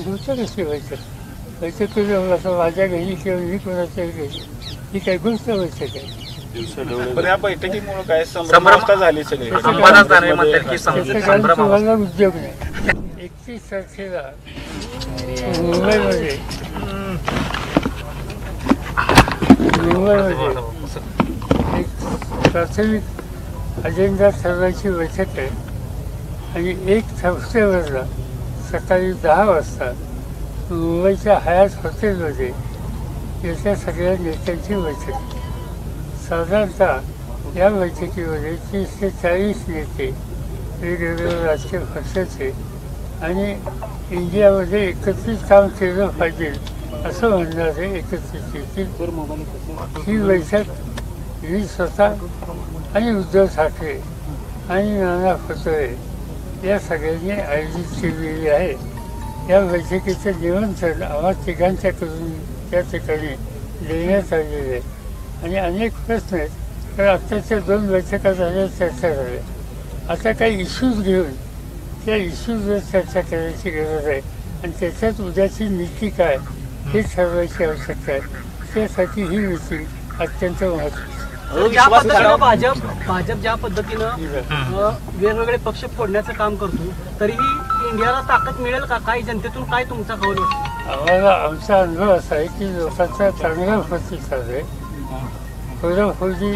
गोष्ट कशी व्हायचं तुझं असं माझ्या घरी किंवा मी कोणाच्या घरी ही काही गोष्ट व्हायचं काय. पण या बैठकीमुळे काय संभ्रमावस्था झाली सगळी. तुम्हाला उद्योग नाही. 31 तारखेला मुंबईमध्ये एक प्राथमिक अजेंडा ठरवायची बैठक आहे आणि 1 सप्टेंबरला सकाळी 10 वाजता मुंबईच्या हयात हॉटेलमध्ये याच्या सगळ्या नेत्यांची बैठक. साधारणतः या बैठकीमध्ये 30 ते 40 नेते वेगवेगळ्या राजकीय पक्षाचे आणि इंडियामध्ये एकत्रित काम केलं पाहिजे असं म्हणणारे एकत्रित येतील. ही बैठक मी स्वतः आणि उद्धव ठाकरे आणि नाना पटोले या सगळ्यांनी आयोजित केलेली आहे. या बैठकीचं निमंत्रण आम्हा तिघांच्याकडून त्या ठिकाणी देण्यात आलेले आहे आणि अनेक प्रश्न आहेत. तर आत्ताच्या 2 बैठका झाल्या, चर्चा झाल्या. आता काही इश्यूज घेऊन त्या इश्यूजवर चर्चा करायची गरज आहे आणि त्याच्यात उद्याची नीती काय हे ठरवायची आवश्यकता आहे. त्यासाठी ही मीटिंग अत्यंत महत्त्वाची. भाजप ज्या पद्धतीनं वेगवेगळे पक्ष फोडण्याचं काम करतो तरीही इंडियाला ताकद मिळेल का? काही जनतेतून काय तुमचा कौल वाटतो? आम्हाला आमचा अनुभव असा आहे की लोकांचा चांगला प्रतिसाद आहे. फोडाफोडी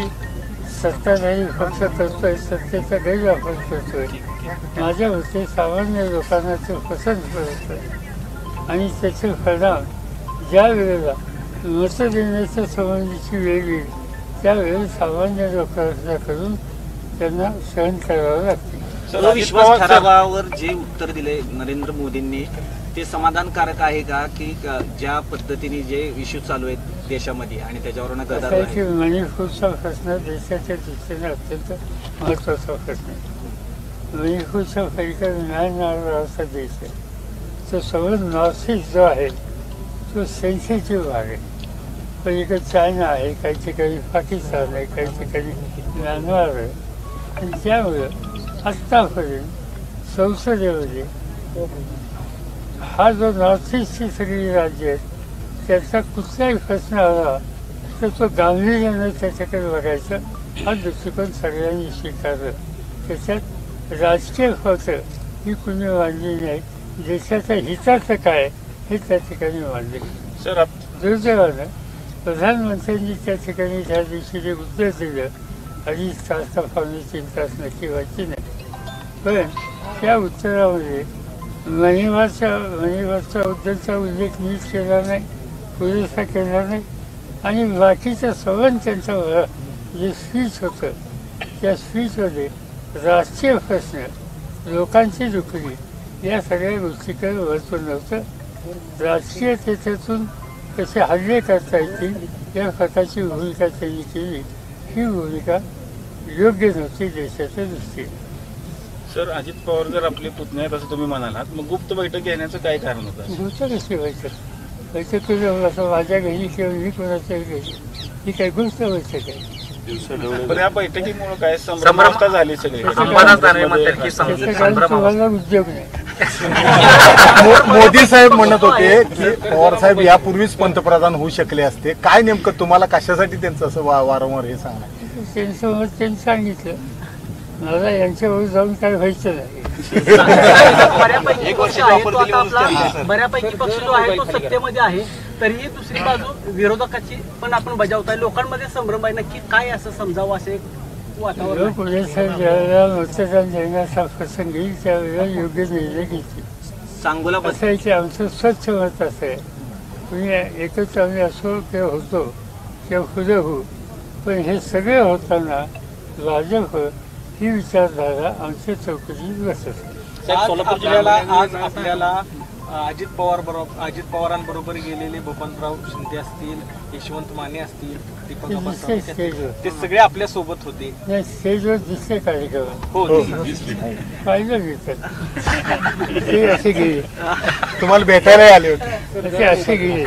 सत्ताधारी पक्ष करतोय, सत्तेचा गैरवापर करतोय. माझ्या मते सामान्य लोकांना ते पसंत करतोय आणि त्याचे परिणाम ज्या वेळेला मतं देण्याच्या संबंधीची वेळ येईल त्यावेळी सामान्य लोकांकडून त्यांना सहन करावं लागते. अविश्वास ठरावावर जे उत्तर दिले नरेंद्र मोदींनी ते समाधानकारक आहे का की ज्या पद्धतीने जे इश्यू चालू आहेत देशामध्ये आणि त्याच्यावरून गदारोळ आहे? मणिपूरचा प्रश्न देशाच्या दृष्टीने अत्यंत महत्त्वाचा प्रश्न आहे. मणिपूरचा फैका मिळणारा देश आहे. तो सगळं नॉर्थ ईस्ट जो आहे तो सेन्सिटिव्ह भाग आहे. पलीकडे चायना आहे, काही ठिकाणी पाकिस्तान आहे, काही ठिकाणी म्यानमार आहे आणि त्यामुळं आत्तापर्यंत संसदेमध्ये हा जो नॉर्थ ईस्टची सगळी राज्य आहेत त्याचा कुठलाही प्रश्न आला तर तो गांभीर्यानं त्याच्याकडे बघायचं हा दृष्टिकोन सगळ्यांनी स्वीकारलं. त्याच्यात राजकीय होतं ही कुणी मांडली नाही. देशाच्या हिताचं काय हे त्या ठिकाणी मांडले. सर दुर्दैवानं प्रधानमंत्र्यांनी त्या ठिकाणी त्या दिवशी जे उत्तर दिलं 2.5 तास पावणे 3 तास नक्की व्हायची नाही. पण त्या उत्तरामध्ये मणिवारच्या बद्दलचा उल्लेख नीट केला नाही, पुरेसा केला नाही आणि बाकीच्या सगळं त्यांचं जे स्पीच होतं त्या स्पीचमध्ये राजकीय प्रश्न, लोकांची दुखणी या सगळ्या गोष्टीकडे वरतून नव्हतं. राजकीय त्याच्यातून कसे हल्ले करता येतील या प्रकारची भूमिका त्यांनी केली. ही भूमिका योग्य नव्हती देशाच्या दृष्टीने. सर अजित पवार जर आपले पुतणे आहेत असं तुम्ही म्हणालात, मग गुप्त बैठक घेण्याचं काय कारण होतं? गोष्ट कशी व्हायचं तुझं असं माझ्या घरी किंवा मी कोणाच्या घरी ही काही गोष्ट व्हायचं काय. पण या बैठकीमुळे काय संभ्रमावस्था झाली सगळी. तुम्हाला उद्योग नाही. मोदी साहेब म्हणत होते की पवार साहेब यापूर्वीच पंतप्रधान होऊ शकले असते. काय नेमकं तुम्हाला कशासाठी त्यांचं असं वारंवार हे सांगणार? त्यांचं मत त्यांनी सांगितलं. मला यांच्यावर जाऊन काय व्हायचं नाही. बऱ्यापैकी पक्ष जो आहे तो सत्तेमध्ये आहे तरीही दुसरी बाजू विरोधकाची पण आपण बजावताय. लोकांमध्ये संभ्रम आहे. नक्की काय असं समजावं असे वातावरण? ज्यावेळेला मतदान देण्याचा प्रसंग येईल त्यावेळेला योग्य निर्णय घेतील. सांगोला असं आहे की आमचं स्वच्छ मत असं आहे. तुम्ही एकच आम्ही असो किंवा होतो किंवा पुढे होऊ, पण हे सगळे होताना भाजप ही विचारधारा आमच्या चौकशीत बसत. सोलापूर जिल्ह्याला आज आपल्याला अजित पवारांबरोबर गेलेले बबनराव शिंदे असतील, यशवंत माने असतील, ते सगळे आपल्या सोबत होते. नाही, स्टेजवर दिसते कार्यक्रम हो पाहिलं दिसत. ते असे गेले, तुम्हाला भेटायला आले होते ते असे गेले.